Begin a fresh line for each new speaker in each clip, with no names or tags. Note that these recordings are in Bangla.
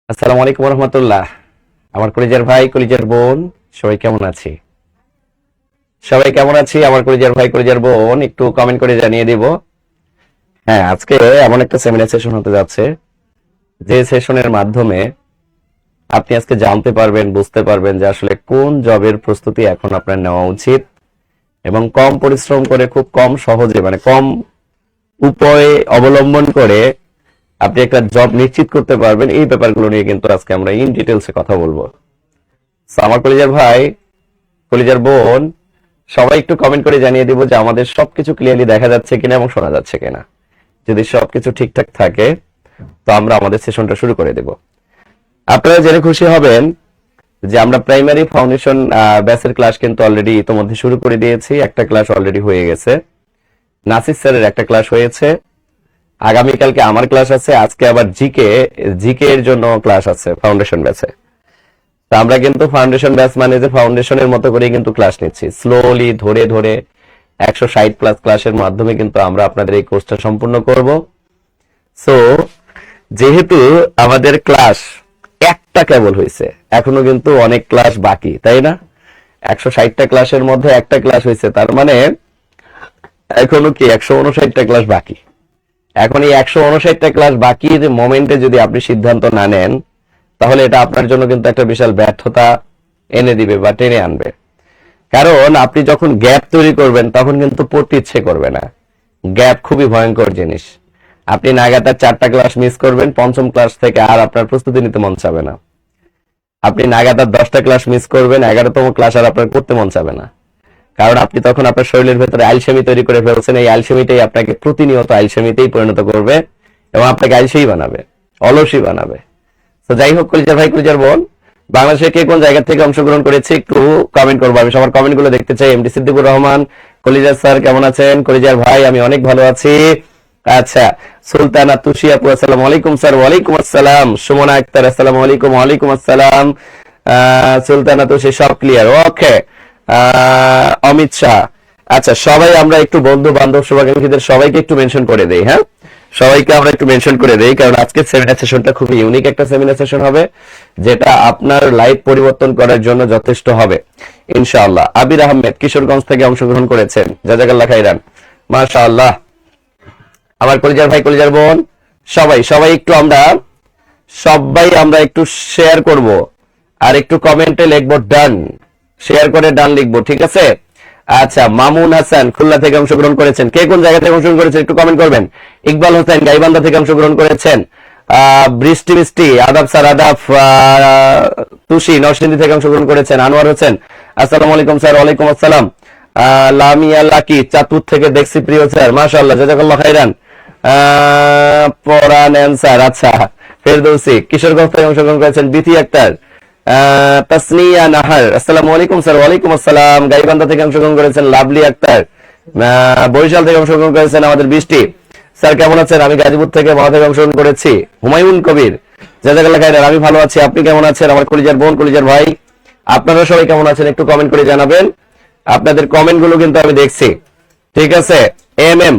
আসসালামু আলাইকুম রহমতুল্লাহ। আমার কলিজার ভাই কলিজার বোন সবাই কেমন আছি? সবাই কেমন আছি আমার কলিজার ভাই কলিজার বোন একটু কমেন্ট করে জানিয়ে দিব। হ্যাঁ, আজকে এমন একটা সেমিনার সেশন হতে যাচ্ছে যে সেশনের মাধ্যমে আপনি আজকে জানতে পারবেন, বুঝতে পারবেন যে আসলে কোন জবের প্রস্তুতি এখন আপনার নেওয়া উচিত এবং কম পরিশ্রম করে খুব কম সহজে মানে কম উপায় অবলম্বন করে আপনি একটা জব নিশ্চিত করতে পারবেন। এই ব্যাপারগুলো নিয়ে কিন্তু আজকে আমরা ইন ডিটেলসে কথা বলবো। So, আমার কলিজার ভাই কলিজার বোন সবাই একটু কমেন্ট করে জানিয়ে দিব যে আমাদের সবকিছু ক্লিয়ারলি দেখা যাচ্ছে কিনা এবং শোনা যাচ্ছে কিনা। যদি সবকিছু ঠিকঠাক থাকে তো আমরা আমাদের সেশনটা শুরু করে দেব। আপনারা জেনে খুশি হবেন যে আমরা প্রাইমারি ফাউন্ডেশন ব্যাচের ক্লাস কিন্তু অলরেডি ইতোমধ্যে শুরু করে দিয়েছি। একটা ক্লাস অলরেডি হয়ে গেছে, নাসির স্যারের একটা ক্লাস হয়েছে। আগামীকালকে আমার ক্লাস আছে, আজকে আবার জিকে এর জন্য ক্লাস আছে ফাউন্ডেশন ব্যাচে। তা আমরা কিন্তু ফাউন্ডেশন ব্যাচ মানে যে ফাউন্ডেশনের মতো করে কিন্তু ক্লাস নিচ্ছি, স্লোলি ধরে ধরে 160+ ক্লাসের মাধ্যমে কিন্তু আমরা আপনাদের এই কোর্সটা সম্পূর্ণ করব। সো যেহেতু আমাদের ক্লাস একটা কেবল হয়েছে, এখনো কিন্তু অনেক ক্লাস বাকি, তাই না? 160টা ক্লাসের মধ্যে একটা ক্লাস হয়েছে, তার মানে এখনো কি 159টা ক্লাস বাকি। এখন এই 159টা ক্লাস বাকির মোমেন্টে যদি আপনি সিদ্ধান্ত না নেন তাহলে এটা আপনার জন্য কিন্তু একটা বিশাল ব্যর্থতা এনে দিবে বা টেনে আনবে। কারণ আপনি যখন গ্যাপ তৈরি করবেন তখন কিন্তু পড়তে ইচ্ছে করবে না। গ্যাপ খুবই ভয়ঙ্কর জিনিস। আপনি নাগাতার 4টা ক্লাস মিস করবেন, পঞ্চম ক্লাস থেকে আর আপনার প্রস্তুতি নিতে মন চাবে না। আপনি নাগাতার 10টা ক্লাস মিস করবেন, 11তম ক্লাস আর আপনার করতে মন চাবে না। কারণ আপনি তখন আপনার শরীরের ভেতরে আলসেমি তৈরি করে ফেলছেন। এই আলসেমিটাই আপনাকে প্রতিনিয়ত আলসেমিতেই পরিণত করবে এবং আপনাকে আলসেই বানাবে, অলসই বানাবে। তো যাই হোক কলিজার ভাই কলিজার বোন, বাংলাদেশে কে কোন জায়গা থেকে অংশগ্রহণ করেছে একটু কমেন্ট করবো। আমি সবার কমেন্ট গুলো দেখতে চাই। এমডি সিদ্দিকুর রহমান, কলিজার স্যার কেমন আছেন? কলিজার ভাই আমি অনেক ভালো আছি। আচ্ছা, সুলতানা তুষি আপু আসসালামু আলাইকুম স্যার। ওয়ালাইকুম আসসালাম। সুমনা আক্তার আসসালামু আলাইকুম। ওয়ালাইকুম আসসালাম। সুলতানা তুষি সব ক্লিয়ার, ওকে। অমিত শাহ, আচ্ছা সবাই আমরা একটু বন্ধু বান্ধব শুভাকাঙ্ক্ষীদের সবাইকে একটু মেনশন করে দেই। হ্যাঁ, সবাইকে আমরা একটু মেনশন করে দেই, কারণ আজকের সেমিনার সেশনটা খুব ইউনিক একটা সেমিনার সেশন হবে যেটা আপনার লাইফ পরিবর্তন করার জন্য যথেষ্ট হবে ইনশাআল্লাহ। আবির আহমেদ কিশোরগঞ্জ থেকে অংশগ্রহণ করেছেন, জাযাকাল্লাহ খাইরান, মাশাআল্লাহ। আমার কলিজার ভাই কলিজার বোন সবাই সবাই একটু আমরা একটু শেয়ার করব আর একটু কমেন্টে লিখবো ডান, শেয়ার করে ডান লিখবো, ঠিক আছে? আচ্ছা, মামুন হাসান খুলনা থেকে অংশগ্রহণ করেছেন। কে কোন জায়গা থেকে অংশগ্রহণ করেছেন একটু কমেন্ট করবেন। ইকবাল হোসেন গাইবান্ধা থেকে অংশগ্রহণ করেছেন। বৃষ্টি মিষ্টি আদাব স্যার, আদাব। তুষি নরসিংদী থেকে অংশগ্রহণ করেছেন। আনোয়ার হোসেন আসসালামু আলাইকুম স্যার। ওয়ালাইকুম আসসালাম। লামিয়া লাকি চাঁদপুর থেকে দেখছি প্রিয় স্যার, মাশাআল্লাহ, জাযাকাল্লাহ খাইরান। পরান অ্যান্সার, আচ্ছা। ফেরদৌসি কিশোরগঞ্জ থেকে অংশগ্রহণ করেছেন। বিথি আক্তার, তাসনিয়া নাহার আসসালামু আলাইকুম স্যার। ওয়ালাইকুম আসসালাম। গাইবান্ধা থেকে অংশগ্রহণ করেছেন লাভলি আক্তার। বরিশাল থেকে অংশগ্রহণ করেছেন আমাদের বৃষ্টি স্যার, কেমন আছেন? আমি গাজীপুর থেকে মহা থেকে অংশগ্রহণ করেছি। হুমায়ুন কবির, জাযাকাল্লাহ খাইরান, আমি ভালো আছি, আপনি কেমন আছেন? আমার কলিজার বোন কলিজার ভাই আপনারা সবাই কেমন আছেন একটু কমেন্ট করে জানাবেন। আপনাদের কমেন্ট গুলো কিন্তু আমি দেখছি, ঠিক আছে? এম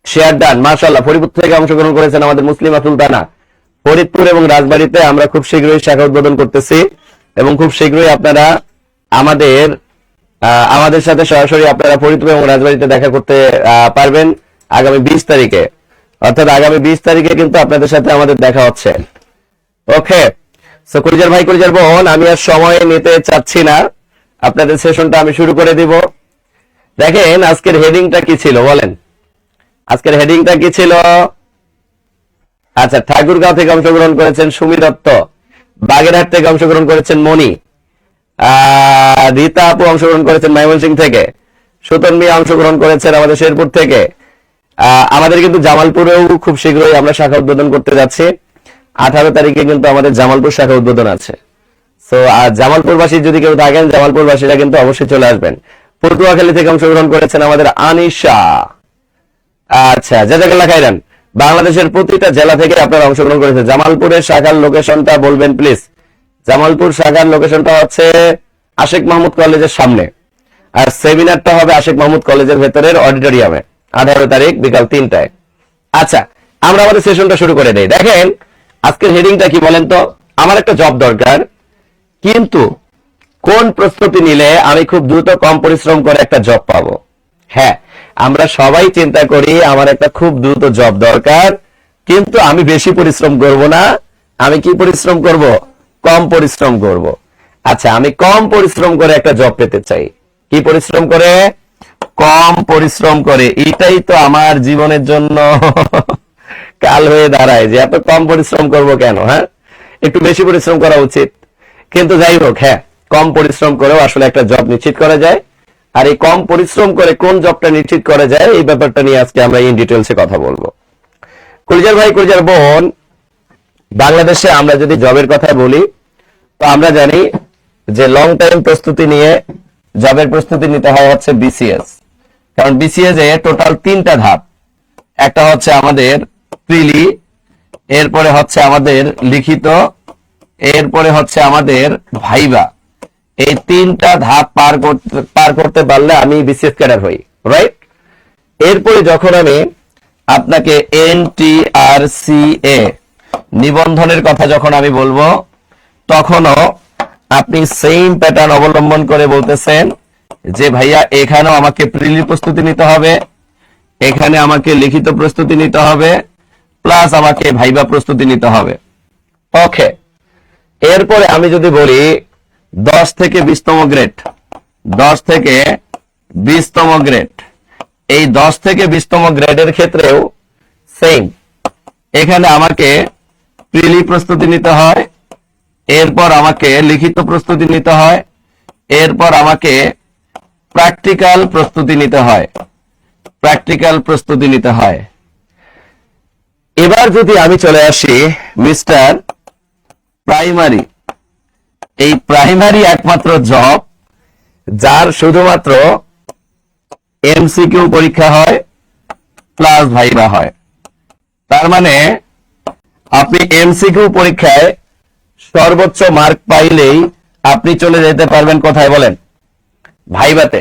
শেয়ার ডান, মাশাআল্লাহ। ফরিদপুর থেকে অংশগ্রহণ করেছেন আমাদের মুসলিমা সুলতানা। ফরিদপুর এবং রাজবাড়ীতে আমরা খুব শীঘ্রই শাখা উদ্বোধন করতেছি এবং খুব শীঘ্রই আপনারা আমাদের সাথে সরাসরি আপনারা ফরিদপুর এবং রাজবাড়ীতে দেখা করতে পারবেন আগামী 20 তারিখে। অর্থাৎ আগামী 20 তারিখে কিন্তু আপনাদের সাথে আমাদের দেখা হচ্ছে, ওকে? সো কলিজার ভাই কলিজার বোন, আমি আর সময় নিতে চাচ্ছি না, আপনাদের সেশনটা আমি শুরু করে দিব। দেখেন আজকের হেডিংটা কি ছিল বলেন? আজকের হেডিংটা কি ছিল? আচ্ছা, ঠাকুরগাঁও থেকে অংশগ্রহণ করেছেন সুমি দত্ত। বাগেরহাট থেকে অংশগ্রহণ করেছেন মনি। রীতা আপু অংশগ্রহণ করেছেন ময়মনসিংহ থেকে। সুতন মিয়া অংশগ্রহণ করেছেন আমাদের শেরপুর থেকে। আমাদের কিন্তু জামালপুরেও খুব শীঘ্রই আমরা শাখা উদ্বোধন করতে যাচ্ছি। 18 তারিখে কিন্তু আমাদের জামালপুর শাখা উদ্বোধন আছে। সো জামালপুরবাসী যদি কেউ থাকেন, জামালপুরবাসীরা কিন্তু অবশ্যই চলে আসবেন। পটুয়াখালী থেকে অংশগ্রহণ করেছেন আমাদের আনিশা। আচ্ছা, জাযাকাল্লাহ খাইরান। বাংলাদেশের প্রতিটা জেলা থেকে আপনারা অংশগ্রহণ করেছেন। জামালপুরের শাখার লোকেশনটা বলবেন প্লিজ। জামালপুর শাখার লোকেশনটা হচ্ছে আশেক মাহমুদ কলেজের সামনে, আর সেমিনারটা হবে আশেক মাহমুদ কলেজের ভেতরের অডিটোরিয়ামে 18 তারিখ বিকাল 3টায়। আচ্ছা, আমরা আমাদের সেশনটা শুরু করে দেই। দেখেন আজকের হেডিংটা কি বলেন তো? আমার একটা জব দরকার, কিন্তু কোন প্রস্তুতি নিলে আমি খুব দ্রুত কম পরিশ্রম করে একটা জব পাবো। হ্যাঁ, আমরা সবাই চিন্তা করি আমার একটা খুব দ্রুত জব দরকার, কিন্তু আমি বেশি পরিশ্রম করব না, আমি কি পরিশ্রম করব? কম পরিশ্রম করব। আচ্ছা, আমি কম পরিশ্রম করে একটা জব পেতে চাই। কি পরিশ্রম করে? কম পরিশ্রম করে। এটাই তো আমার জীবনের জন্য কাল হয়ে দাঁড়ায় যে এত কম পরিশ্রম করব কেন? হ্যাঁ, একটু বেশি পরিশ্রম করা উচিত। কিন্তু যাই হোক, হ্যাঁ, কম পরিশ্রম করেও আসলে একটা জব নিশ্চিত করা যায়। আর এই কম পরিশ্রম করে কোন জবটা নিশ্চিত করা যায়, এই ব্যাপারটা নিয়ে আজকে আমরা ইন ডিটেলসে কথা বলবো। কলিজার ভাই, কলিজার বোন, বাংলাদেশে আমরা যদি জবের কথা বলি, তো আমরা জানি যে লং টাইম প্রস্তুতি নিয়ে জবের প্রস্তুতি নিতে হয় হচ্ছে বিসিএস। কারণ বিসিএস এ টোটাল 3টা ধাপ। একটা হচ্ছে আমাদের প্রিলি, এরপরে হচ্ছে আমাদের লিখিত, এরপরে হচ্ছে আমাদের ভাইবা। এই 3টা ধাপ পার করতে পারলে আমি বিসিএস ক্যাডার হই, রাইট? এরপরে যখন আমি আপনাকে এনটিআরসিএ নিবন্ধনের কথা যখন আমি বলবো, তখনও আপনি সেম প্যাটার্ন অবলম্বন করে বলতেছেন যে ভাইয়া এখানেও আমাকে প্রিলি প্রস্তুতি নিতে হবে, এখানে আমাকে লিখিত প্রস্তুতি নিতে হবে, প্লাস আমাকে ভাইবা প্রস্তুতি নিতে হবে। ওকে, এরপরে আমি যদি বলি 10 থেকে 20তম গ্রেড, 10 থেকে 20তম গ্রেড, এই 10 থেকে 20তম গ্রেডের ক্ষেত্রেও সেম। এখানে আমাকে প্রিলি প্রস্তুতি নিতে হয়, এরপর আমাকে লিখিত প্রস্তুতি নিতে হয়, এরপর আমাকে প্র্যাকটিক্যাল প্রস্তুতি নিতে হয়, প্র্যাকটিক্যাল প্রস্তুতি নিতে হয়। এবার যদি আমি চলে আসি মিস্টার প্রাইমারি, এই প্রাইমারি একমাত্র জব যার শুধুমাত্র এমসিকিউ পরীক্ষা হয় প্লাস ভাইবা হয়। তার মানে আপনি এমসিকিউ পরীক্ষায় সর্বোচ্চ মার্ক পাইলেই আপনি চলে যেতে পারবেন কোথায় বলেন? ভাইবাতে।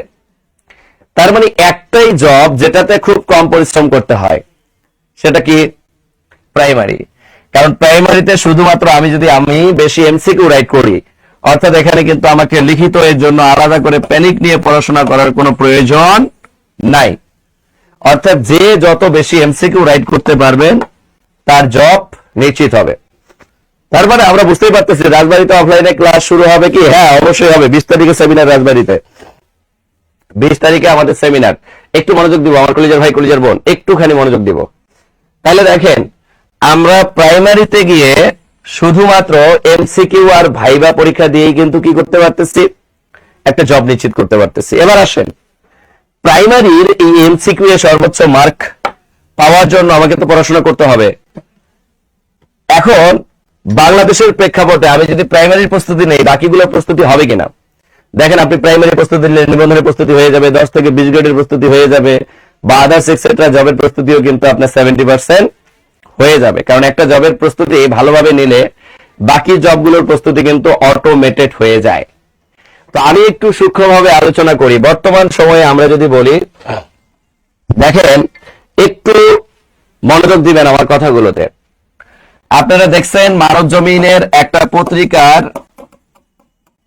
তার মানে একটাই জব যেটাতে খুব কম পরিশ্রম করতে হয়, সেটা কি? প্রাইমারি। কারণ প্রাইমারিতে শুধুমাত্র আমি বেশি এমসিকিউ রাইট করি, অর্থাৎ এখানে কিন্তু আমাকে লিখিত এর জন্য আলাদা করে প্যানিক নিয়ে পড়াশোনা করার কোনো প্রয়োজন নাই। অর্থাৎ যে যত বেশি এমসিকিউ রাইট করতে পারবেন তার জব নিশ্চিত হবে। তার মানে আমরা বুঝতেই পারতেছি রাজবাড়িতে অফলাইনে ক্লাস শুরু হবে কি? হ্যাঁ, অবশ্যই হবে। 20 তারিখে সেমিনার রাজবাড়িতে, 20 তারিখে আমাদের সেমিনার। একটু মনোযোগ দিব আমার কলিজার ভাই, কলিজার বোন, একটুখানি মনোযোগ দিব। তাহলে দেখেন, আমরা প্রাইমারিতে গিয়ে শুধুমাত্র এমসিকিউ আর ভাইবা পরীক্ষা দিয়েই কিন্তু কি করতে পারতেছি? একটা জব নিশ্চিত করতে পারতেছি। এবার আসেন, প্রাইমারির এই এমসিকিউ এ সর্বোচ্চ মার্ক পাওয়ার জন্য আমাকে তো পড়াশোনা করতে হবে। এখন বাংলাদেশের প্রেক্ষাপটে আমি যদি প্রাইমারির প্রস্তুতি নেই, বাকিগুলোর প্রস্তুতি হবে কিনা? দেখেন, আপনি প্রাইমারি প্রস্তুতি নিলে নিবন্ধনের প্রস্তুতি হয়ে যাবে, 10 থেকে 20 গ্রেডের প্রস্তুতি হয়ে যাবে, বা আদার্স এক্সেট্রা জবের প্রস্তুতিও কিন্তু আপনার 70% হয়ে যাবে। কারণ একটা জবের প্রস্তুতি ভালোভাবে নিলে বাকি জবগুলোর প্রস্তুতি কিন্তু অটোমেটেড হয়ে যায়। তো আমি একটু সূক্ষ্মভাবে আলোচনা করি। বর্তমান সময়ে আমরা যদি বলি, দেখেন, একটু মনোযোগ দিবেন আমার কথাগুলোতে। আপনারা দেখছেন মানব জমিনের একটা পত্রিকার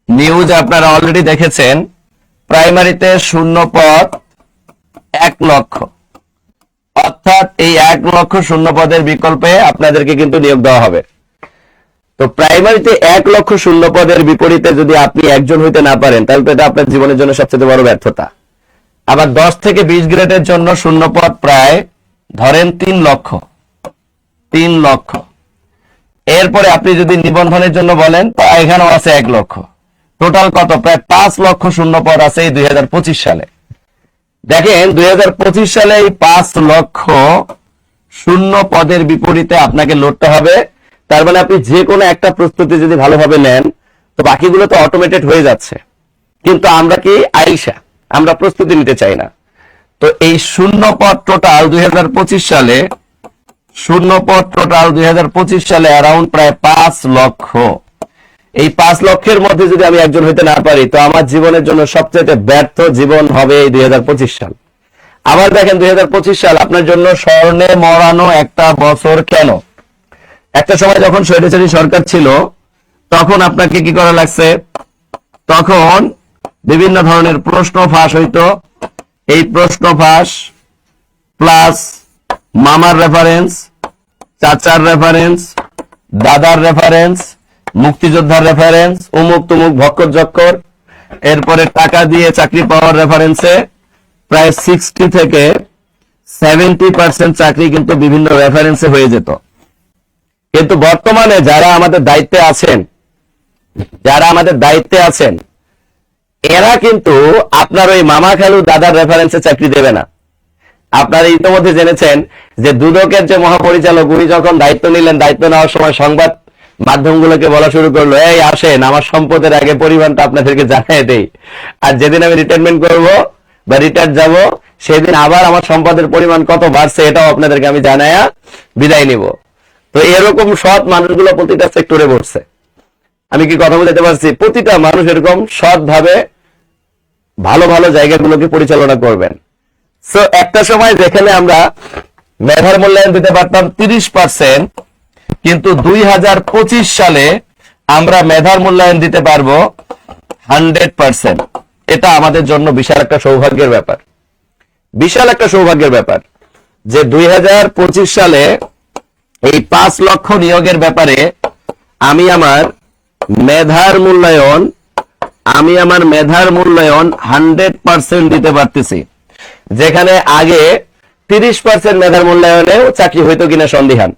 নিউজ, আপনারা অলরেডি দেখেছেন, প্রাইমারিতে শূন্য পদ 1 লক্ষ। অর্থাৎ এই 1 লক্ষ শূন্য পদের বিকল্পে আপনাদেরকে কিন্তু নিয়োগ দেওয়া হবে। তো প্রাইমারিতে 1 লক্ষ শূন্য পদের বিপরীতে যদি আপনি একজন হইতে না পারেন, তাহলে তো এটা আপনার জীবনের জন্য সবচেয়ে বড় ব্যর্থতা। আবার 10 থেকে 20 গ্রেডের জন্য শূন্য পদ প্রায় ধরেন 3 লক্ষ। 3 লক্ষ। এরপরে আপনি যদি নিবন্ধনের জন্য বলেন, তো এখানেও আছে 1 লক্ষ। টোটাল কত? প্রায় 5 লক্ষ শূন্য পদ আছে এই 2025 সালে। দেখেন, 2025 সালে এই 5 লক্ষ শূন্য পদের বিপরীতে আপনাকে লড়তে হবে। তার মানে আপনি যে কোনো একটা প্রস্তুতি যদি ভালোভাবে নেন, তো বাকিগুলো তো অটোমেটেড হয়ে যাচ্ছে। কিন্তু আমরা কি আইসা, আমরা প্রস্তুতি নিতে চাই না। তো এই শূন্য পদ টোটাল 2025 সালে, শূন্য পদ টোটাল 2025 সালে অ্যারাউন্ড প্রায় 5 লক্ষ। এই 5 লক্ষের মধ্যে যদি আমি একজন হইতে না পারি, তো আমার জীবনের জন্য সবচেয়ে ব্যর্থ জীবন হবে এই 2025 সাল। আবার দেখেন, 2025 সাল আপনার জন্য স্বর্ণে মরানো একটা বছর। কেন? একটা সময় যখন স্বৈরাচারী সরকার ছিল তখন আপনাকে কি করা লাগছে, তখন বিভিন্ন ধরনের প্রশ্ন ফাঁস হইতো। এই প্রশ্ন ফাঁস প্লাস মামার রেফারেন্স, চাচার রেফারেন্স, দাদার রেফারেন্স, মুক্তিযোদ্ধার রেফারেন্স, অমুক তুমুক ভক্কর জক্কর, এরপরে টাকা দিয়ে চাকরি পাওয়ার রেফারেন্সে প্রায় 60 থেকে 70% চাকরি কিন্তু বিভিন্ন রেফারেন্সে হয়ে যেত। কিন্তু বর্তমানে যারা আমাদের দায়িত্বে আছেন এরা কিন্তু আপনার ওই মামা খালু দাদার রেফারেন্সে চাকরি দেবে না। আপনারা ইতিমধ্যে জেনেছেন যে দুদকের যে মহাপরিচালক উনি যখন দায়িত্ব নিলেন, দায়িত্ব নেওয়ার সময় সংবাদ মাধ্যমগুলোকে বলা শুরু করলো, এই আসেন আমার সম্পদের আগে পরিমাণটা আপনাদেরকে জানিয়ে দেই, আর যেদিন আমি রিটায়ারমেন্ট করব বা রিটায়ার যাব সেদিন আবার আমার সম্পদের পরিমাণ কত বাড়ছে এটাও আপনাদেরকে আমি জানায়া বিদায় নিব। তো এরকম সৎ মানুষগুলো প্রতিটা সেক্টরে বসছে। আমি কি কথা বলতে পারছি? প্রতিটা মানুষ এরকম সৎ ভাবে ভালো ভালো জায়গাগুলোকে পরিচালনা করবেন। সো একটা সময় যেখানে আমরা মেধার মূল্যায়ন দিতে পারতাম 30%, কিন্তু 2025 সালে আমরা মেধার মূল্যায়ন দিতে পারবো 100%। এটা আমাদের জন্য বিশাল একটা সৌভাগ্যের ব্যাপার, বিশাল একটা সৌভাগ্যের ব্যাপার যে 2025 সালে এই 5 লক্ষ নিয়োগের ব্যাপারে আমি আমার মেধার মূল্যায়ন 100% দিতে পারতেছি। যেখানে আগে 30% মেধার মূল্যায়নেও চাকরি হইতো কিনা সন্দিহান।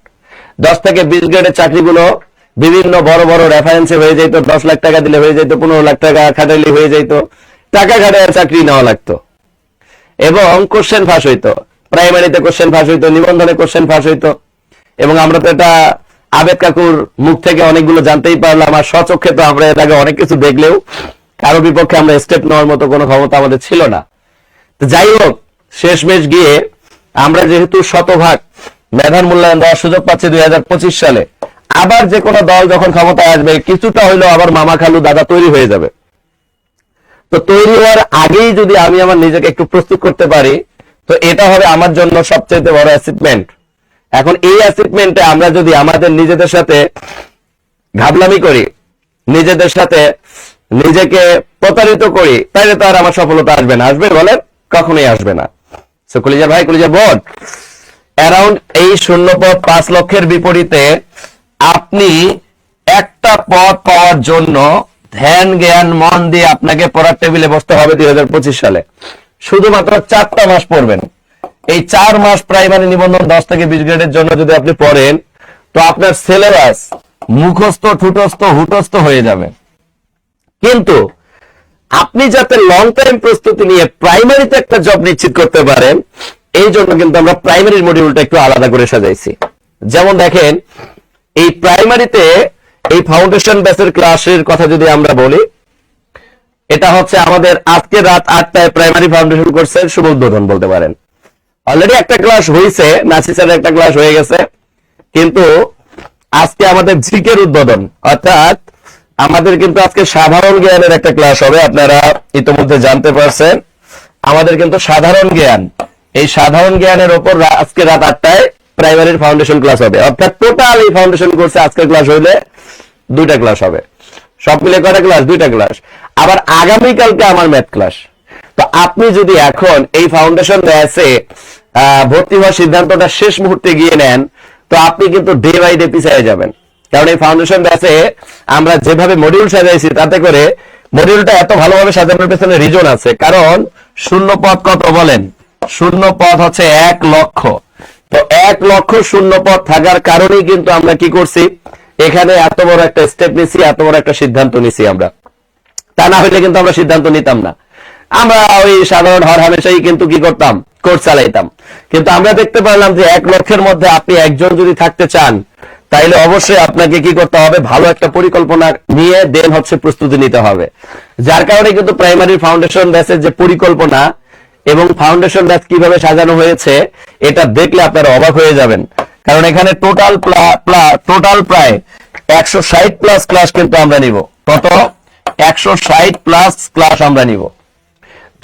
10 থেকে 20 গ্রেডের চাকরিগুলো বিভিন্ন বড় বড় রেফারেন্সে হয়ে যেত, 10 লাখ টাকা দিলে হয়ে যেত, 15 লাখ টাকা খাটাইলে হয়ে যেত, টাকা খাটায় চাকরি নেওয়া লাগতো। এবং কোশ্চেন ফাঁস হইতো, প্রাইমারিতে কোশ্চেন ফাঁস হইতো, নিবন্ধনে কোশ্চেন ফাঁস হইতো। এবং আমরা তো এটা আবেদ কাকুর মুখ থেকে অনেকগুলো জানতেই পারলাম, আর স্বচক্ষে তো আমরা এর আগে অনেক কিছু দেখলেও কারো বিপক্ষে আমরা স্টেপ নেওয়ার মতো কোনো ক্ষমতা আমাদের ছিল না। তো যাই হোক, শেষমেশ গিয়ে আমরা যেহেতু শতভাগ মেধার মূল্যায়ন দেওয়ার সুযোগ পাচ্ছি 2025 সালে, আবার যে কোনো দল যখন ক্ষমতায় আসবে কিছুটা হইলেও আবার মামা খালু দাদা তৈরি হয়ে যাবে। তো তৈরি হওয়ার আগেই যদি আমি আমার নিজেকে একটু প্রস্তুত করতে পারি, তো এটা হবে আমার জন্য সবচেয়ে বড় অ্যাচিভমেন্ট। এখন এই অ্যাচিভমেন্টে আমরা যদি আমাদের নিজেদের সাথে ঘাবলামি করি, নিজেদের সাথে নিজেকে প্রতারিত করি, তাহলে তো আর আমার সফলতা আসবে না। আসবে বলেন? কখনোই আসবে না। সো কলিজার ভাই, কলিজার বোন, অ্যারাউন্ড এই শূন্য পদ 5 লক্ষের বিপরীতে আপনি একটা পদ পাওয়ার জন্য ধ্যান জ্ঞান মন দিয়ে আপনাকে পড়ার টেবিলে বসতে হবে 2025 সালে। শুধুমাত্র 4টা মাস পড়বেন। এই 4 মাস প্রাইমারি নিবন্ধন 10 থেকে 20 গ্রেডের জন্য যদি আপনি পড়েন, তো আপনার সিলেবাস মুখস্থ ঠুটস্থ হুটস্থ হয়ে যাবে। কিন্তু আপনি যাতে লং টাইম প্রস্তুতি নিয়ে প্রাইমারিতে একটা জব নিশ্চিত করতে পারেন, এই জন্য কিন্তু আমরা প্রাইমারির মডিউলটা একটু আলাদা করে সাজাইছি। যেমন দেখেন, এই প্রাইমারিতে এই ফাউন্ডেশন ব্যাচের ক্লাসের কথা যদি আমরা বলি, এটা হচ্ছে আমাদের আজকে রাত 8টায় প্রাইমারি ফাউন্ডেশন কোর্সের শুভ উদ্বোধন বলতে পারেন। অলরেডি একটা ক্লাস হয়েছে, নাসিসের একটা ক্লাস হয়ে গেছে, কিন্তু আজকে আমাদের জিকের উদ্বোধন, অর্থাৎ আমাদের কিন্তু আজকে সাধারণ জ্ঞানের একটা ক্লাস হবে। আপনারা ইতিমধ্যে জানতে পারছেন আমাদের কিন্তু সাধারণ জ্ঞান, এই সাধারণ জ্ঞানের উপর আজকে রাত 8টায় প্রাইমারির ফাউন্ডেশন ক্লাস হবে। অর্থাৎ টোটাল এই ফাউন্ডেশন কোর্সে আজকের ক্লাস হইলে 2টা ক্লাস হবে। সব মিলে কয়টা ক্লাস? 2টা ক্লাস। আবার আগামীকালকে আমার ম্যাথ ক্লাস। তো আপনি যদি এখন এই ফাউন্ডেশন ব্যাচে ভর্তি হওয়ার সিদ্ধান্তটা শেষ মুহূর্তে গিয়ে নেন, তো আপনি কিন্তু ডে বাই ডে পিছিয়ে যাবেন। কারণ এই ফাউন্ডেশন ব্যাচে আমরা যেভাবে মডিউল সাজাইছি, তাতে করে মডিউলটা এত ভালোভাবে সাজানোর পেছনে রিজন আছে। কারণ শূন্য পদ কত বলেন? শূন্য পদ হচ্ছে 1 লক্ষ। তো 1 লক্ষ শূন্য পদ থাকার কারণেই কিন্তু আমরা কি করছি, এখানে এত বড় একটা স্টেপ নিছি, এত বড় একটা সিদ্ধান্ত নিছি আমরা। তা না হইলে কিন্তু আমরা সিদ্ধান্ত নিতাম না। আমরা ওই সাধারণ হর হামেশাই কিন্তু কি করতাম, কোর্স চালাইতাম। কিন্তু আমরা দেখতে পারলাম যে 1 লক্ষের মধ্যে আপনি একজন যদি থাকতে চান, তাইলে অবশ্যই আপনাকে কি করতে হবে, ভালো একটা পরিকল্পনা নিয়ে দেন হচ্ছে প্রস্তুতি নিতে হবে। যার কারণে কিন্তু প্রাইমারি ফাউন্ডেশন ব্যাচের যে পরিকল্পনা এবং ফাউন্ডেশন ব্যাচ কিভাবে সাজানো হয়েছে, এটা দেখলে আপনারা অবাক হয়ে যাবেন। কারণ এখানে টোটাল প্রায় 160 প্লাস ক্লাস কিন্তু আমরা নিব। কত? 160 প্লাস ক্লাস আমরা নিব।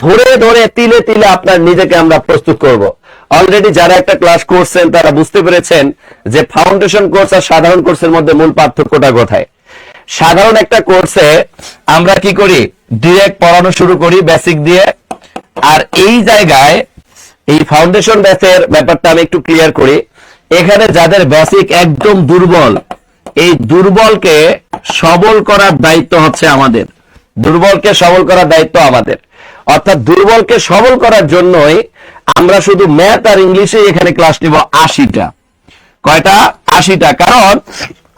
ধরে ধরে তিলে তিলে আপনার নিজেকে আমরা প্রস্তুত করব। অলরেডি যারা একটা ক্লাস করছেন তারা বুঝতে পেরেছেন যে ফাউন্ডেশন কোর্স আর সাধারণ কোর্সের মধ্যে মূল পার্থক্যটা কোথায়। সাধারণ একটা কোর্সে আমরা কি করি, ডিরেক্ট পড়ানো শুরু করি বেসিক দিয়ে, আর এই জায়গায় এই ফাউন্ডেশন ব্যাচের ব্যাপারটা আমি একটু ক্লিয়ার করি। এখানে যাদের বেসিক একদম দুর্বল, এই দুর্বলকে সবল করার দায়িত্ব হচ্ছে আমাদের, দুর্বলকে সবল করার দায়িত্ব আমাদের। অর্থাৎ দুর্বলকে সবল করার জন্যই আমরা শুধু ম্যাথ আর ইংলিশে এখানে ক্লাস নিব 80টা। কয়টা? 80টা। কারণ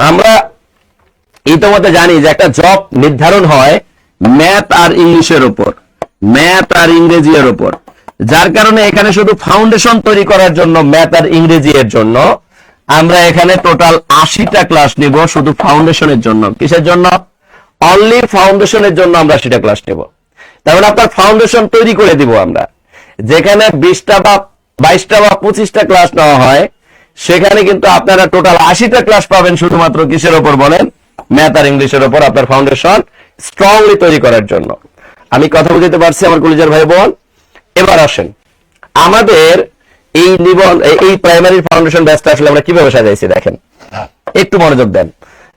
আমরা ইতিমধ্যে জানি যে একটা জব নির্ধারণ হয় ম্যাথ আর ইংলিশের উপর, ম্যাথ আর ইংরেজি এর উপর। যার কারণে এখানে শুধু ফাউন্ডেশন তৈরি করার জন্য ম্যাথ আর ইংরেজি এর জন্য আমরা এখানে টোটাল 80টা ক্লাস নিব শুধু ফাউন্ডেশনের জন্য। কিসের জন্য? অনলি ফাউন্ডেশনের জন্য আমরা 80টা ক্লাস নেব। তার মানে আপনার ফাউন্ডেশন তৈরি করে দিব আমরা। যেখানে 20টা বা 22টা বা 25টা ক্লাস নেওয়া হয়, সেখানে কিন্তু আপনারা টোটাল 80টা ক্লাস পাবেন শুধুমাত্র কিসের উপর বলেন? ম্যাথ আর ইংলিশের উপর, আপনার ফাউন্ডেশন স্ট্রংলি তৈরি করার জন্য। আমি কথা বুঝতে পারছি আমার কলিজার ভাই বোন? এবার আসেন আমাদের এই প্রাইমারি ফাউন্ডেশন ব্যাচটা আসলে আমরা কিভাবে সাজাইছি দেখেন, একটু মনোযোগ দেন।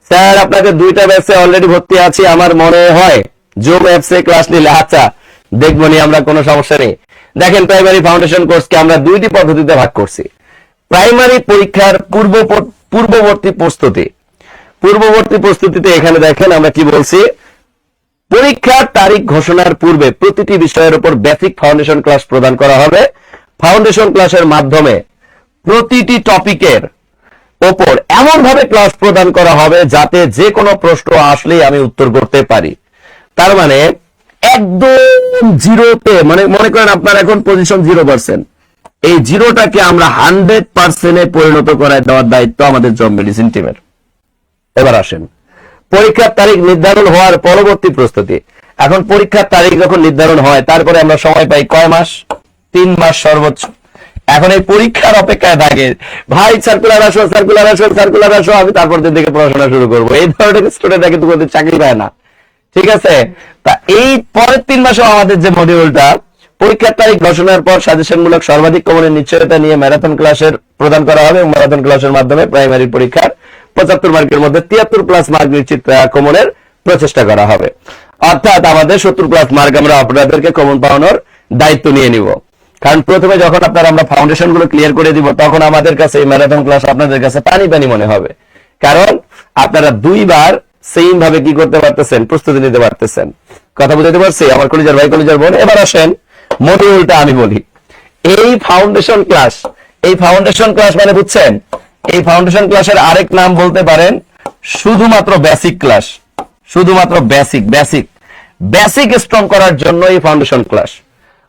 স্যার আপনাকে 2টা ব্যাচে অলরেডি ভর্তি আছি, আমার মনে হয় জুম অ্যাপসে ক্লাস নিলে আচ্ছা দেখবো নি আমরা, কোনো সমস্যা নেই। দেখেন প্রাইমারি ফাউন্ডেশন কোর্সকে আমরা 2টি পদ্ধতিতে ভাগ করছি। প্রাইমারি পরীক্ষার পূর্ববর্তী প্রস্তুতি। পূর্ববর্তী প্রস্তুতিতে এখানে দেখেন আমরা কি বলছি, পরীক্ষার তারিখ ঘোষণার পূর্বে প্রতিটি বিষয়ের উপর বেসিক ফাউন্ডেশন ক্লাস প্রদান করা হবে। ফাউন্ডেশন ক্লাসের মাধ্যমে প্রতিটি টপিকের ওপর এমন ভাবে ক্লাস প্রদান করা হবে যাতে যে কোনো প্রশ্ন আসলেই আমি উত্তর করতে পারি। তার মানে একদম জিরোতে, মানে মনে করেন আপনার এখন পজিশন 0%, এই জিরোটাকে আমরা 100%-এ পরিণত করায় দেওয়ার দায়িত্ব আমাদের জব মেডিসিন টিমের। এবার আসেন পরীক্ষার তারিখ নির্ধারণ হওয়ার পরবর্তী প্রস্তুতি। এখন পরীক্ষার তারিখ যখন নির্ধারণ হয় তারপরে আমরা সময় পাই কয় মাস? 3 মাস সর্বোচ্চ। এখন এই পরীক্ষার অপেক্ষায় থাকে ভাই সার্কুলার আসো, সার্কুলার আসো, সার্কুলার আসো, আমি তারপর দিন থেকে পড়াশোনা শুরু করবো। এই ধরনের স্টুডেন্টরা কিন্তু কোথাও চাকরি পায় না, ঠিক আছে? তা এই পরের 3 মাসে আমাদের যে মডিউলটা, পরীক্ষার তারিখ ঘোষণার পর সাজেশনমূলক সর্বাধিক কমনের নিশ্চয়তা নিয়ে ম্যারাথন ক্লাসের প্রদান করা হবে। ম্যারাথন ক্লাসের মাধ্যমে প্রাইমারি পরীক্ষার 75 মার্কের মধ্যে 73+ মার্ক নিশ্চিত কমনের প্রচেষ্টা করা হবে। অর্থাৎ আমাদের 70+ মার্ক আমরা আপনাদেরকে কমন পাওয়ানোর দায়িত্ব নিয়ে নিব। কারণ প্রথমে যখন আমরা ফাউন্ডেশন গুলো ক্লিয়ার করে দিব, তখন আমাদের কাছে এই ম্যারাথন ক্লাস আপনাদের কাছে পানি পানি মনে হবে। কারণ আপনারা 2বার সেম ভাবে কি করতে পারতেছেন, প্রস্তুতি নিতে পারতেছেন। কথা বুঝতে পারছি আমার কলিজার ভাই কলিজার বোন? এবার আসেন মডিউলটা আমি বলি। এই ফাউন্ডেশন ক্লাস, এই ফাউন্ডেশন ক্লাস মানে বুঝছেন, এই ফাউন্ডেশন ক্লাসের আরেক নাম বলতে পারেন শুধুমাত্র বেসিক ক্লাস। শুধুমাত্র বেসিক বেসিক বেসিক স্ট্রং করার জন্য এই ফাউন্ডেশন ক্লাস।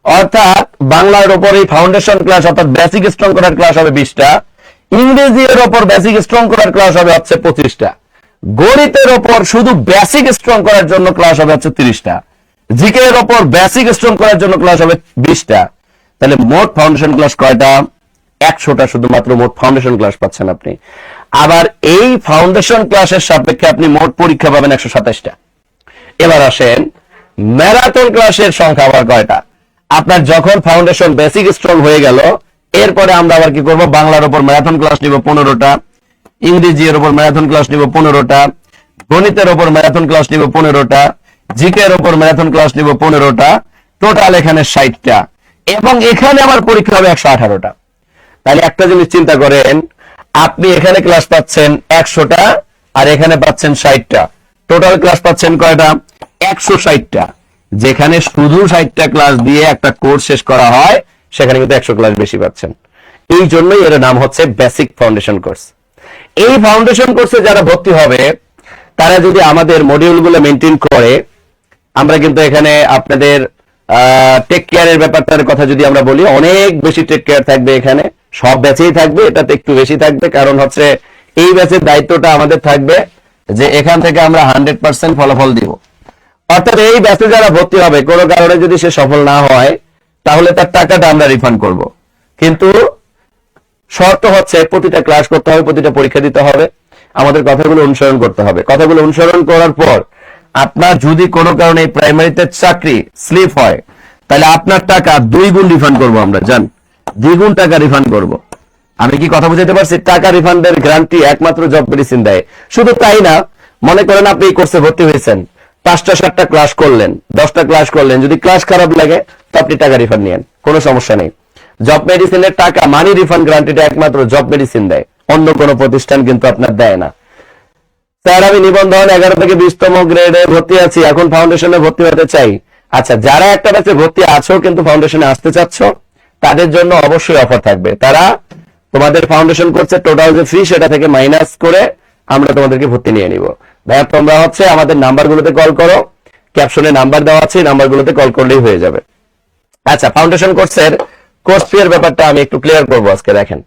অর্থাৎ বাংলার উপর এই ফাউন্ডেশন ক্লাস অর্থাৎ বেসিক স্ট্রং করার ক্লাস হবে 20টা, ইংরেজির উপর বেসিক স্ট্রং করার ক্লাস হবে হচ্ছে 25টা, গণিতের উপর শুধু বেসিক স্ট্রং করার জন্য ক্লাস হবে হচ্ছে 30টা, জিকে এর উপর বেসিক স্ট্রং করার জন্য ক্লাস হবে 20টা। তাহলে মোট ফাউন্ডেশন ক্লাস কয়টা? 100টা শুধুমাত্র মোট ফাউন্ডেশন ক্লাস পাচ্ছেন আপনি। আবার এই ফাউন্ডেশন ক্লাসের সাপেক্ষে আপনি মোট পরীক্ষা পাবেন 127টা। এবার আসেন ম্যারাথন ক্লাসের সংখ্যা আবার কয়টা? আপনার যখন ফাউন্ডেশন বেসিক স্ট্রং হয়ে গেল, এরপরে আমরা আবার কি করব, বাংলার উপর ম্যারাথন ক্লাস নিব 15টা, ইংরেজি এর উপর ম্যারাথন ক্লাস নিব 15টা, গণিতের উপর ম্যারাথন ক্লাস নিব 15টা, জিকে এর উপর ম্যারাথন ক্লাস নিব 15টা, টোটাল এখানে 60টা, এবং এখানে আবার পরীক্ষা হবে 118টা। তাহলে একটা জিনিস চিন্তা করেন, আপনি এখানে ক্লাস পাচ্ছেন 100টা আর এখানে পাচ্ছেন 60টা, টোটাল ক্লাস পাচ্ছেন কয়টা? 160টা। যেখানে শুধু 60টা ক্লাস দিয়ে একটা কোর্স শেষ করা হয়, সেখানে কিন্তু 100 ক্লাস বেশি পাচ্ছেন। এই জন্যই এর নাম হচ্ছে বেসিক ফাউন্ডেশন কোর্স। এই ফাউন্ডেশন কোর্সে যারা ভর্তি হবে তারা যদি আমাদের মডিউলগুলো মেনটেন করে, আমরা কিন্তু এখানে আপনাদের টেক কেয়ারের ব্যাপারটার কথা যদি আমরা বলি, অনেক বেশি টেক কেয়ার থাকবে এখানে, সব ব্যাচেই থাকবে, এটাতে একটু বেশি থাকবে। কারণ হচ্ছে এই ব্যাচের দায়িত্বটা আমাদের থাকবে যে এখান থেকে আমরা 100% ফলাফল দিব। অর্থাৎ এই ব্যাচে যারা ভর্তি হবে কোনো কারণে যদি সে সফল না হয়, তাহলে তার টাকাটা আমরা রিফান্ড করব। কিন্তু শর্ত হচ্ছে প্রতিটা ক্লাস করতে হবে, প্রতিটা পরীক্ষা দিতে হবে, আমাদের কথাগুলো অনুসরণ করতে হবে। কথাগুলো অনুসরণ করার পর আপনার যদি কোনো কারণে প্রাইমারিতে চাকরি স্লিপ হয়, তাহলে আপনার টাকা 2 গুণ রিফান্ড করবো আমরা। জান দ্বিগুণ টাকা রিফান্ড করব। আমি কি কথা বুঝাতে পারছি? টাকা রিফান্ডের গ্যারান্টি একমাত্র জব মেডিসিন দেয়। শুধু তাই না, মনে করেন আপনি এই কোর্সে ভর্তি হয়েছেন, 5টা 7টা ক্লাস করলেন, 10টা ক্লাস করলেন, যদি ক্লাস খারাপ লাগে তো আপনি টাকা রিফান্ড নিয়েন, কোনো সমস্যা নেই। জব মেডিসিনের টাকা মানি রিফান্ড গ্যারান্টিটা একমাত্র জব মেডিসিন দেয়, অন্য কোনো প্রতিষ্ঠান কিন্তু আপনার দেয় না। স্যার আমি নিবন্ধন 11 থেকে 20তম গ্রেডে ভর্তি আছি, এখন ফাউন্ডেশনে ভর্তি হতে চাই। আচ্ছা, যারা একটা ব্যাচে ভর্তি আছো কিন্তু ফাউন্ডেশনে আসতে চাচ্ছ, তাদের জন্য অবশ্যই অফার থাকবে। তারা তোমাদের ফাউন্ডেশন কোর্সের টোটাল যে ফি সেটা থেকে মাইনাস করে আমরা তোমাদেরকে ভর্তি নিয়ে নিব। ভাইয়া তোমরা হচ্ছে আমাদের নাম্বারগুলোতে কল করো, ক্যাপশনে নাম্বার দেওয়া আছে, নাম্বারগুলোতে কল করলেই হয়ে যাবে। আচ্ছা, ফাউন্ডেশন কোর্সের কোর্স ফি এর ব্যাপারটা আমি একটু ক্লিয়ার করবো আজকে। দেখেন,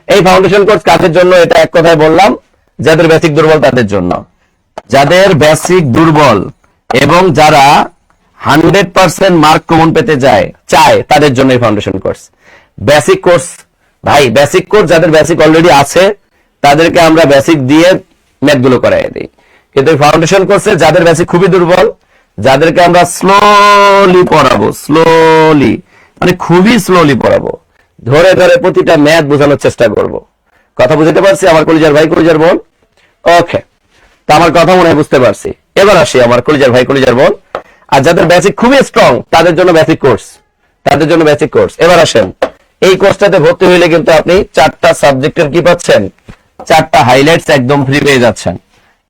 এই ফাউন্ডেশন কোর্স কাদের জন্য, এটা এক কথায় বললাম, যাদের বেসিক দুর্বল তাদের জন্য। যাদের বেসিক দুর্বল এবং যারা 100% মার্ক কমন পেতে চায় তাদের জন্য এই ফাউন্ডেশন কোর্স। বেসিক কোর্স ভাই, বেসিক কোর্স যাদের বেসিক অলরেডি আছে তাদেরকে আমরা বেসিক দিয়ে ম্যাথগুলো করাই দিই। কিন্তু এই ফাউন্ডেশন কোর্সে যাদের বেসিক খুবই দুর্বল, যাদেরকে আমরা স্লোলি পড়াবো, স্লোলি মানে খুবই স্লোলি পড়াবো, ধরে ধরে প্রতিটা ম্যাথ বোঝানোর চেষ্টা করব। কথা বুঝতে পারছি আমার কলিজার ভাই কলিজার বোন? ওকে, তো আমার কথা মনে হয় বুঝতে পারছি। এবার আসি আমার কলিজার ভাই কলিজার বোন, আর যাদের বেসিক খুবই স্ট্রং তাদের জন্য বেসিক কোর্স, তাদের জন্য বেসিক কোর্স। এবার আসেন, এই কোর্সটাতে ভর্তি হইলে কিন্তু আপনি 4টা সাবজেক্টের কি পাচ্ছেন, 4টা হাইলাইটস একদম ফ্রি পেয়ে যাচ্ছেন।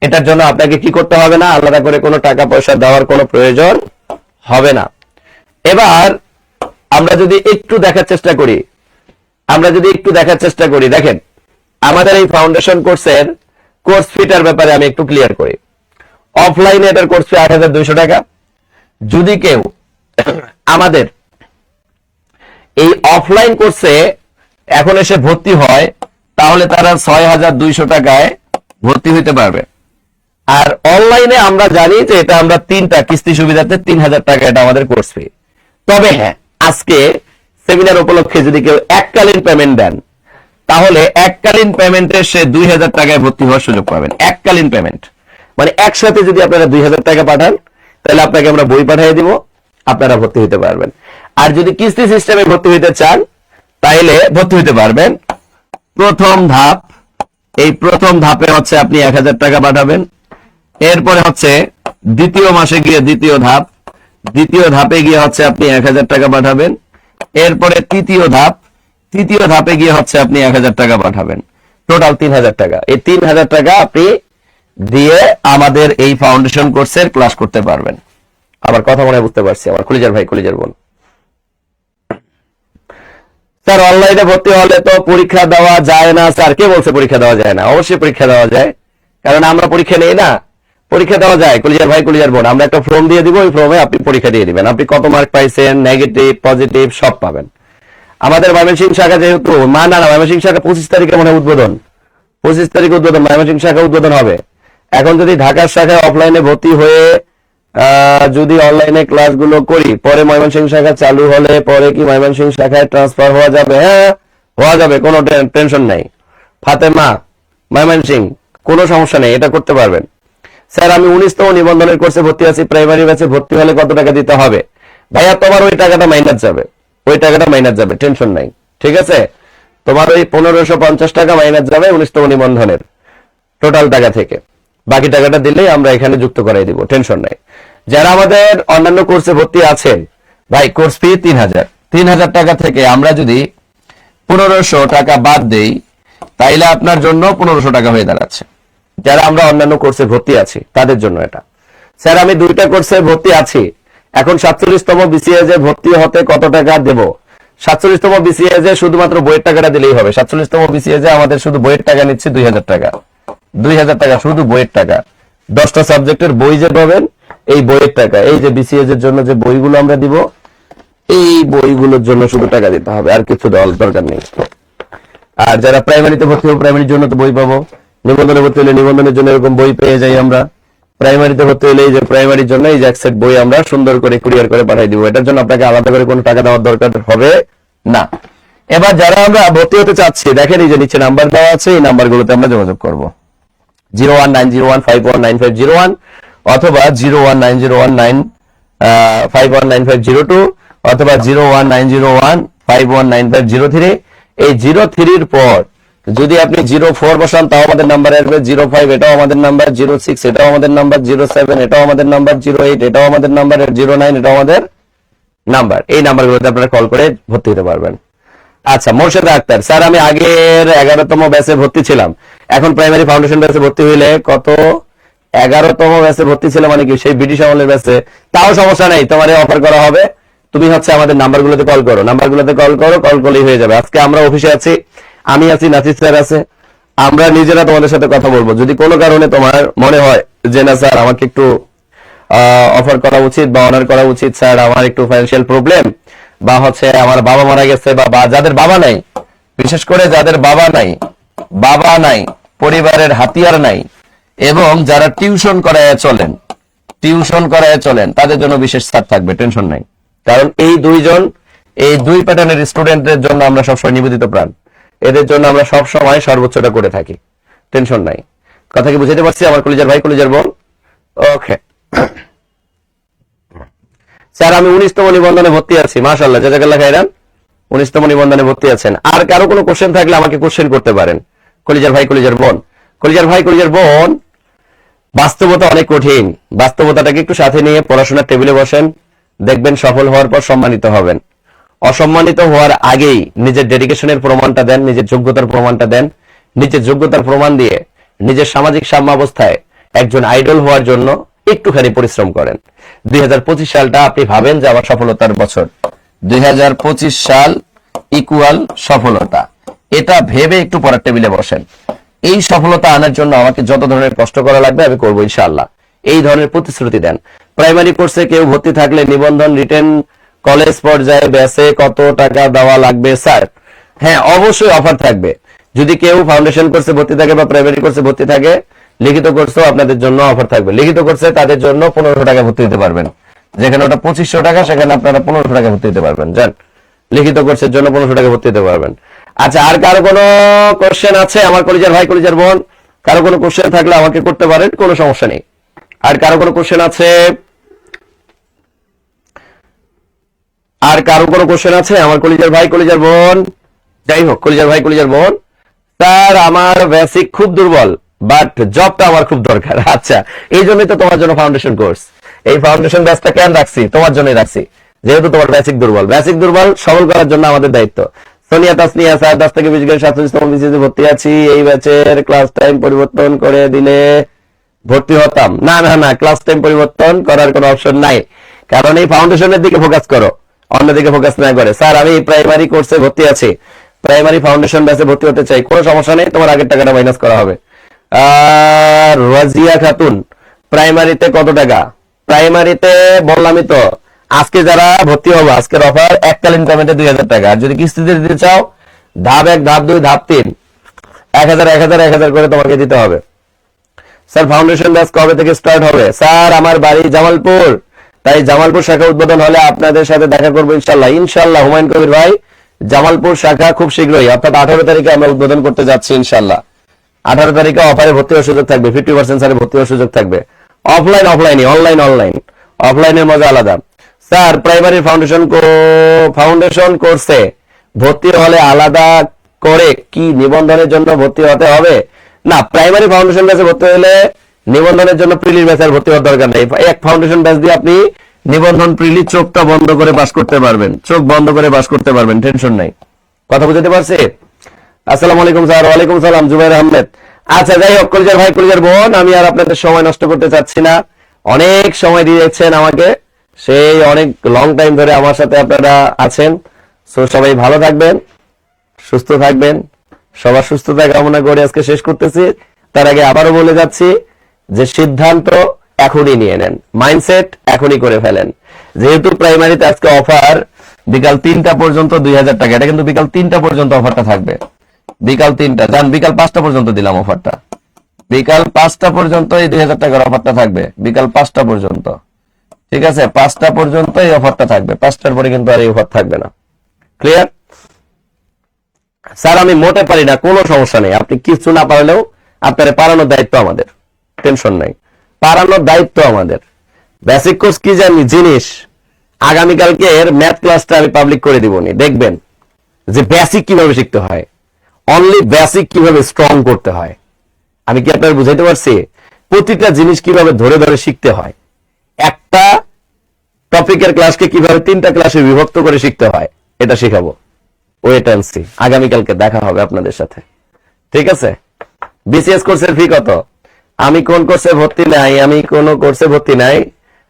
এটার জন্য আপনাকে কি করতে হবে না, আলাদা করে কোনো টাকা পয়সা দেওয়ার কোনো প্রয়োজন হবে না। এবার আমরা যদি একটু দেখার চেষ্টা করি, দেখেন আমাদের এই ফাউন্ডেশন কোর্সের কোর্স ফিটার ব্যাপারে আমি একটু ক্লিয়ার করি। অফলাইনে এটার কোর্স ফি 8,200 টাকা। যদি কেউ আমাদের এই অফলাইন কোর্সে এখন এসে ভর্তি হয় তাহলে তারা 6,200 টাকায় ভর্তি হইতে পারবে। আর অনলাইনে আমরা জানি যে এটা আমরা 3টা কিস্তি সুবিধাতে 3,000 টাকা এটা আমাদের কোর্স ফি। তবে হ্যাঁ, আজকে সেমিনার উপলক্ষে যদি কেউ এককালীন পেমেন্ট দেন তাহলে এককালীন পেমেন্টে সে 2,000 টাকায় ভর্তি হওয়ার সুযোগ পাবেন। এককালীন পেমেন্ট মানে একসাথে যদি আপনারা 2,000 টাকা পাঠান তাহলে আপনাকে আমরা বই পাঠিয়ে দিব, আপনারা ভর্তি হতে পারবেন। আর যদি কিস্তি সিস্টেমে ভর্তি হতে চান তাহলে ভর্তি হতে পারবেন। প্রথম ধাপ, এই প্রথম ধাপে হচ্ছে আপনি 1,000 টাকা পাঠাবেন। এরপরে হচ্ছে দ্বিতীয় মাসে গিয়ে দ্বিতীয় ধাপে গিয়ে হচ্ছে আপনি 1,000 টাকা পাঠাবেন। এরপরে তৃতীয় ধাপে গিয়ে হচ্ছে আপনি 1,000 টাকা পাঠাবেন। টোটাল 3,000 টাকা। এই 3,000 টাকা আপনি দিয়ে আমাদের এই ফাউন্ডেশন কোর্সের ক্লাস করতে পারবেন। আমার কথা মনে বুঝতে পারছি আমার কলিজার ভাই কলিজার বোন? স্যার অনলাইনে ভর্তি হলে তো পরীক্ষা দেওয়া যায় না। স্যার কে বলছে পরীক্ষা দেওয়া যায় না? অবশ্যই পরীক্ষা দেওয়া যায়, কারণ আমরা পরীক্ষা নেই না। পরীক্ষা দেওয়া যায় কলিজার ভাই কলিজার বোন। আমরা একটা ফর্ম দিয়ে দিব, ওই ফর্মে আপনি পরীক্ষা দিয়ে দিবেন। আপনি কত মার্ক পাইছেন, নেগেটিভ পজিটিভ সব পাবেন। আমাদের ময়মনসিংহ শাখা যেহেতু ময়মনসিংহ শাখা 25 তারিখে মনে উদ্বোধন, 25 তারিখ উদ্বোধন, ময়মনসিংহ শাখা উদ্বোধন হবে। এখন যদি ঢাকার শাখায় অফলাইনে ভর্তি হয়ে যদি অনলাইনে ক্লাসগুলো করি, পরে ময়মনসিংহ শাখা চালু হলে পরে কি ময়মনসিংহ শাখায় ট্রান্সফার হওয়া যাবে? হ্যাঁ হওয়া যাবে, কোনো টেনশন নাই। ফাতেমা ময়মনসিংহ, কোনো সমস্যা নেই, এটা করতে পারবেন। স্যার আমি 19তম নিবন্ধনের কোর্সে ভর্তি আছি, প্রাইমারি ব্যাচে ভর্তি হলে কত টাকা দিতে হবে? ভাইয়া তোমার ওই টাকাটা মাইনাস যাবে, টেনশন নাই, ঠিক আছে? তোমার ওই 1,550 টাকা মাইনাস যাবে 19তম নিবন্ধনের টোটাল টাকা থেকে। বাকি টাকাটা দিলেই আমরা এখানে যুক্ত করাই দিব, টেনশন নাই। যারা আমাদের অন্যান্য কোর্সে ভর্তি আছেন, ভাই কোর্স ফি 3,000 টাকা থেকে আমরা যদি 1,500 টাকা বাদ দেই তাইলে আপনার জন্য 1,500 টাকা হয়ে দাঁড়াচ্ছে। যারা আমরা অন্যান্য কোর্সে ভর্তি আছি তাদের জন্য এটা। স্যার আমি 2টা কোর্সে ভর্তি আছি, এখন 47তম বিসিএস এ ভর্তি হতে কত টাকা দেব? 47তম বিসিএস এ শুধুমাত্র বইয়ের টাকাটা দিলেই হবে। 47তম বিসিএস এ আমাদের শুধু বইয়ের টাকা নিচ্ছে 2,000 টাকা। 2,000 টাকা শুধু বইয়ের টাকা। 10টা সাবজেক্টের বই যে পাবেন এই বইয়ের টাকা, এই যে বিসিএস এর জন্য যে বইগুলো আমরা দিব এই বইগুলোর জন্য শুধু টাকা দিতে হবে, আর কিছু দেওয়ার দরকার নেই। আর যারা প্রাইমারিতে ভর্তি হবে প্রাইমারির জন্য তো বই পাবো, নিবন্ধনে ভর্তি হলে নিবন্ধনের জন্য এরকম বই পেয়ে যাই আমরা। প্রাইমারিতে ভর্তি হলে এই যে প্রাইমারির জন্য এই যে এক সেট বই আমরা সুন্দর করে কুরিয়ার করে পাঠিয়ে দিব। এটার জন্য আপনাকে আলাদা করে কোনো টাকা দেওয়ার দরকার হবে না। এবার যারা আমরা ভর্তি হতে চাচ্ছি, দেখেন এই যে নিচে নাম্বার দেওয়া আছে, এই নাম্বারগুলোতে আমরা যোগাযোগ করব। 01901519501 অথবা 01901951950 অথবা 01901 519503। এই 03 পর যদি আপনি 04 বসান তাও আমাদের নাম্বার আসবে, 05 এটাও আমাদের নাম্বার, 06 এটাও আমাদের নাম্বার, 07 এটাও আমাদের নাম্বার, 08 এটাও আমাদের নাম্বার, 09 এটাও আমাদের নাম্বার। এই নাম্বারগুলোতে আপনারা কল করে ভর্তি হতে পারবেন। আচ্ছা, মোর্শেদ আক্তার স্যার, আমি আগের 11তম ব্যাচে ভর্তি ছিলাম, এখন প্রাইমারি ফাউন্ডেশন ব্যাচে ভর্তি হইলে কত? 11তম ব্যাচে ভর্তি ছিল মানে কি সেই ব্রিটিশ আমলের ব্যাচে? তাও সমস্যা নাই, তোমার অফার করা হবে। তুমি হচ্ছে আমাদের নাম্বারগুলোতে কল করো, কল করলেই হয়ে যাবে। আজকে আমরা অফিসে আছি, আমি আছি, নাসির স্যার আছে, আমরা নিজেরা তোমাদের সাথে কথা বলবো। যদি কোনো কারণে তোমার মনে হয় যে না স্যার আমাকে একটু অফার করা উচিত বা অনার করা উচিত, স্যার আমার একটু ফাইন্যান্সিয়াল প্রবলেম, বা হচ্ছে আমার বাবা মারা গেছে, বা যাদের বাবা নাই, বিশেষ করে যাদের বাবা নাই, পরিবারের হাতিয়ার নাই, এবং যারা টিউশন করায় চলেন তাদের জন্য বিশেষ ছাড় থাকবে, টেনশন নাই। কারণ এই দুই প্যাটার্নের স্টুডেন্টদের জন্য আমরা সবসময় নিবেদিত প্রাণ, এদের জন্য আমরা সব সময় সর্বোচ্চটা করে থাকি, টেনশন নাই। কথা কি বুঝাতে পারছি আমার কলিজার ভাই, কলিজার বোন? ওকে স্যার, আমি 19তম নিবন্ধনে ভর্তি আছি, মাশাআল্লাহ, জাযাকাল্লাহ খাইরান। 19তম নিবন্ধনে ভর্তি আছেন। আর কারো কোনো কোশ্চেন থাকলে আমাকে কোশ্চেন করতে পারেন, কলিজার ভাই, কলিজার বোন। কলিজার ভাই, কলিজার বোন, বাস্তবতা অনেক কঠিন, বাস্তবতাটাকে একটু সাথে নিয়ে পড়াশোনার টেবিলে বসেন, দেখবেন সফল হওয়ার পর সম্মানিত হবেন। অসম্মানিত হওয়ার আগেই নিজের ডেডিকেশনের প্রমাণটা দেন, নিজের যোগ্যতার প্রমাণটা দেন। নিজের যোগ্যতার প্রমাণ দিয়ে নিজের সামাজিক সাম্যাবস্থায় একজন আইডল হওয়ার জন্য একটুখানি পরিশ্রম করেন। 2025 সালটা আপনি ভাবেন যে আমার সফলতার বছর, 2025 সাল ইকুয়াল সফলতা, এটা ভেবে একটু পড়ার টেবিলে বসেন। এই সফলতা আনার জন্য আমাকে যত ধরনের কষ্ট করা লাগবে আমি করবো ইনশাআল্লাহ, এই ধরনের প্রতিশ্রুতি দেন। প্রাইমারি কোর্সে কেউ ভর্তি থাকলে নিবন্ধন, রিটেন, কলেজ পর্যায়ে ব্যাচে কত টাকা দেওয়া লাগবে স্যার? হ্যাঁ, অবশ্যই অফার থাকবে। যদি কেউ ফাউন্ডেশন কোর্সে ভর্তি থাকে বা প্রাইমারি কোর্সে ভর্তি থাকে, লিখিত কোর্সেও আপনাদের জন্য অফার থাকবে। লিখিত কোর্সে তাদের জন্য 1500 টাকা ভর্তি দিতে পারবেন, যেখানে ওটা 2500 টাকা, সেখানে আপনারা 1500 টাকা ভর্তি দিতে পারবেন। জান, লিখিত কোর্সের জন্য 1500 টাকা ভর্তি দিতে পারবেন। আচ্ছা, আর কারো কোনো কোশ্চেন আছে আমার কলিজার ভাই, কলিজার বোন? কারো কোনো কোশ্চেন থাকলে আমাকে করতে পারেন, কোনো সমস্যা নেই। আর কারো কোনো কোশ্চেন আছে? আর কারো কোনো কোশ্চেন আছে আমার কলিজার ভাই, কলিজার বোন? যাই হোক, কলিজার ভাই, কলিজার বোন, স্যার আমার বেসিক খুব দুর্বল, বাট জবটা আমার খুব দরকার। আচ্ছা, এই জন্যই তো তোমার জন্য ফাউন্ডেশন কোর্স। এই ফাউন্ডেশন ব্যাচটা কেন রাখছি? তোমার জন্যই রাখছি, যেহেতু তোমার বেসিক দুর্বল সবল করার জন্য আমাদের দায়িত্ব। সোনিয়া তাসনিয়া স্যার, 10 থেকে 20 গ্রেড 47তম বিসিএসে ভর্তি আছি, এই ব্যাচের ক্লাস টাইম পরিবর্তন করে দিলে ভর্তি হতাম। না না না, ক্লাস টাইম পরিবর্তন করার কোনো অপশন নাই, কারণ এই ফাউন্ডেশনের দিকে ফোকাস করো, অন্যদিকে ফোকাস না করে। স্যার আমি প্রাইমারি কোর্সে ভর্তি আছি, প্রাইমারি ফাউন্ডেশন ব্যাচে ভর্তি হতে চাই, কোনো সমস্যা নেই, তোমার আগের টাকাটা মাইনাস করা হবে। আর রাজিয়া খাতুন, প্রাইমারিতে কত টাকা? প্রাইমারিতে বললামই তো, আজকে যারা ভর্তি হবে, আজকের অফার এককালীন পেমেন্টে 2000 টাকা। আর যদি কিস্তিতে দিতে চাও, ধাপ 1, ধাপ 2, ধাপ 3, 1000 করে তোমাকে দিতে হবে। স্যার ফাউন্ডেশন ব্যাচ কবে থেকে স্টার্ট হবে? স্যার আমার বাড়ি জামালপুর, তাই জামালপুর শাখা উদ্বোধন হলে আপনাদের সাথে দেখা করবো ইনশাল্লাহ। ইনশাল্লাহ হুমায়ুন কবির ভাই, জামালপুর শাখা খুব শীঘ্রই, অর্থাৎ 18 তারিখে আমরা উদ্বোধন করতে যাচ্ছি ইনশাল্লাহ। 18 তারিখে অফারে ভর্তি হওয়ার সুযোগ থাকবে, 50% স্যারে ভর্তি হওয়ার সুযোগ থাকবে। অফলাইন, অফলাইনের মজা আলাদা। স্যার প্রাইমারি ফাউন্ডেশন কোর্সে ভর্তি হলে আলাদা করে কি নিবন্ধনের জন্য ভর্তি হতে হবে? না, প্রাইমারি ফাউন্ডেশন ব্যাচে ভর্তি হলে নিবন্ধনের জন্য প্রিলির ব্যাচে ভর্তি হওয়ার দরকার নেই। এক ফাউন্ডেশন ব্যাচ দিয়ে আপনি নিবন্ধন, প্রিলি চোখটা বন্ধ করে পাস করতে পারবেন, চোখ বন্ধ করে পাস করতে পারবেন, টেনশন নাই। কথা বুঝতে পারছি? আসসালামু আলাইকুম স্যার। ওয়ালাইকুম সালাম, জুবাইর আহমেদ। আচ্ছা, যাই হোক কলিজার ভাই, কলিজার বোন, আমি আর আপনাদের সময় নষ্ট করতে চাচ্ছি না, অনেক সময় দিয়েছেন আমাকে, সেই অনেক লং টাইম ধরে আমার সাথে আপনারা আছেন। সো সবাই ভালো থাকবেন, সুস্থ থাকবেন, সবার সুস্থতা কামনা করে আজকে শেষ করতেছি। তার আগে আবারও বলে যাচ্ছি যে সিদ্ধান্ত এখনই নিয়ে নেন, মাইন্ডসেট এখনই করে ফেলেন। যেহেতু প্রাইমারিতে আজকে অফার বিকাল 3টা পর্যন্ত 2000 টাকা, এটা কিন্তু বিকাল 3টা পর্যন্ত অফারটা থাকবে, বিকাল 3টা, জান বিকাল 5টা পর্যন্ত দিলাম অফারটা, বিকাল 5টা পর্যন্ত এই 2000 টাকার অফারটা থাকবে, বিকাল 5টা পর্যন্ত, ঠিক আছে? 5টা পর্যন্ত এই অফারটা থাকবে, 5টার পরে কিন্তু আর এই অফার থাকবে না। ক্লিয়ার? স্যার আমি মোটে পারি না, কোনো সমস্যা নেই, আপনি কিছু না পারলেও আপনার পারানোর দায়িত্ব আমাদের, টেনশন নাই, পারানোর দায়িত্ব আমাদের। বেসিক কোর্স কি জানি জিনিস, আগামীকালকে এর ম্যাথ ক্লাসটা আমি পাবলিক করে দিবনি, দেখবেন যে বেসিক কিভাবে শিখতে হয়, অনলি বেসিক কিভাবে স্ট্রং করতে হয়। আমি কি আপনার বুঝাইতে পারছি? প্রতিটা জিনিস কিভাবে ধরে ধরে শিখতে হয়, একটা টপিকের ক্লাসকে কিভাবে 3টা ক্লাসে বিভক্ত করে শিখতে হয়, এটা শেখাবো। ওয়েট এন্ড সি, আগামীকালকে দেখা হবে আপনাদের সাথে, ঠিক আছে? বিসিএস কোর্সের ফি কত? আমি কোন কোর্সে ভর্তি নাই, আমি কোন কোর্সে ভর্তি নাই,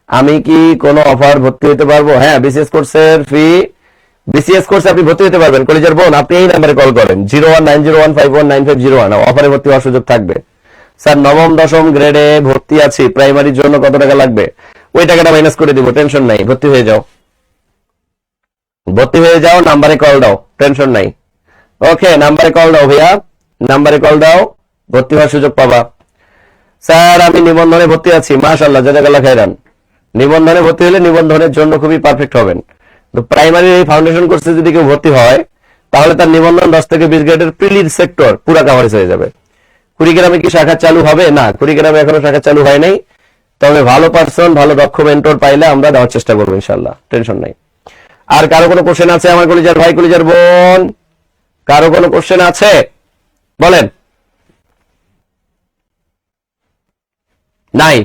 আমি কি কোন অফার ভর্তি হতে পারবো? হ্যাঁ, বিসিএস কোর্সের ফি, বিসিএস কোর্সে আপনি ভর্তি হতে পারবেন কলেজের বোন। আপনি এই নাম্বারে কল করেন 0190151950, অফারে ভর্তি হওয়ার সুযোগ থাকবে। স্যার নবম দশম গ্রেডে ভর্তি আছি, প্রাইমারির জন্য কত টাকা লাগবে? ওই টাকাটা মাইনাস করে দিব, টেনশন নাই, ভর্তি হয়ে যাও, ভর্তি হয়ে যাও, নাম্বারে কল দাও, টেনশন নাই। ওকে, নাম্বারে কল দাও ভাইয়া, নাম্বারে কল দাও, ভর্তি হওয়ার সুযোগ পাবা। স্যার আমি নিবন্ধনে ভর্তি আছি, মাশাআল্লাহ, জাযাকাল্লাহ খাইরান। নিবন্ধনে ভর্তি হলে নিবন্ধনের জন্য খুবই পারফেক্ট হবেন। তো প্রাইমারি ফাউন্ডেশন কোর্সে যদি কেউ ভর্তি হয়, তাহলে তার নিবন্ধন 10 থেকে 20 গ্রেডের প্রিলিড সেক্টর পুরা কভারেজ হয়ে যাবে। কুড়িগ্রামে কি শাখা চালু হবে? না, কুড়িগ্রামে এখনো শাখা চালু হয় নাই, তবে ভালো পার্সন, ভালো দক্ষ মেন্টর পাইলে আমরা দেওয়ার চেষ্টা করবো ইনশাল্লাহ, টেনশন নাই। আর কারো কোনো কোশ্চেন আছে আমার কলিজার ভাই কলিজার বোন? কারো কোনো কোশ্চেন আছে? বলেন। নাই?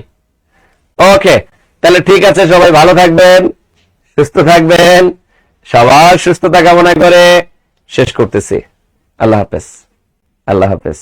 ওকে, তাহলে ঠিক আছে, সবাই ভালো থাকবেন, সুস্থ থাকবেন, সবার সুস্থতা কামনা করে শেষ করতেছি। আল্লাহ হাফেজ, আল্লাহ হাফেজ।